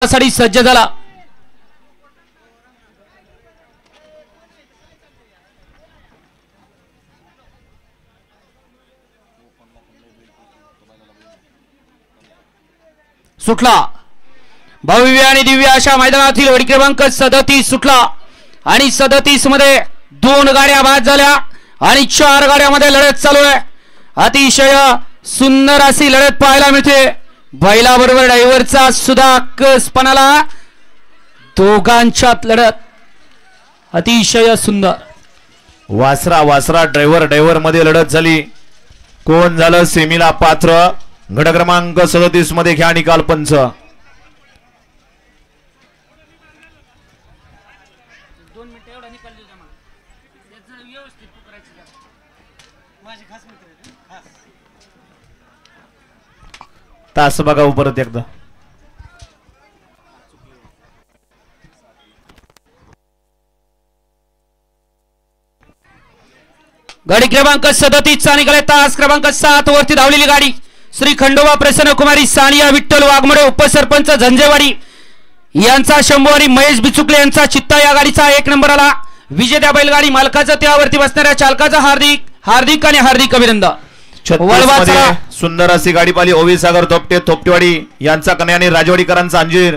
साठी सज्ज झाला। सुटला भव्य आणि दिव्य अशा मैदानातील गडी क्रमांक 37 सुटला आणि 37 मध्ये 2 गाड्या बाद झाल्या आणि 4 गाड्यांमध्ये लढत चालू आहे। अतिशय सुंदर अशी लढत पाहायला मिळते। बैलाबरोबर ड्रायव्हरचा सुद्धा कसपणाला दोघांच्यात लढत अतिशय सुंदर। वासरा ड्रायव्हर मध्ये लढत झाली। कोण झालं सेमीला पात्र गट क्रमांक 37 मध्ये घ्या निकाल पंच। तास बघा परत एकदा। गाडी क्रमांक 37 चा निकाल तास क्रमांक 7 वरती धावलेली गाडी श्री खंडोबा प्रसन्न कुमारी सानिया विठ्ठल वाघमोडे उपसरपंच झंजेवाडी यांचा शंभू आणि महेश बिचुकले यांचा चित्ता या गाडीचा 1 नंबर आला। विजेत्या बैलगाडी मालकाचा त्यावरती बसणाऱ्या चालकाचा हार्दिक अभिनंदन। सुंदर अशी गाडी पाहिली ओवी सागर थोपटे थोपटेवाडी यांचा कन्या आणि राजवाडीकरांचा अंजीर।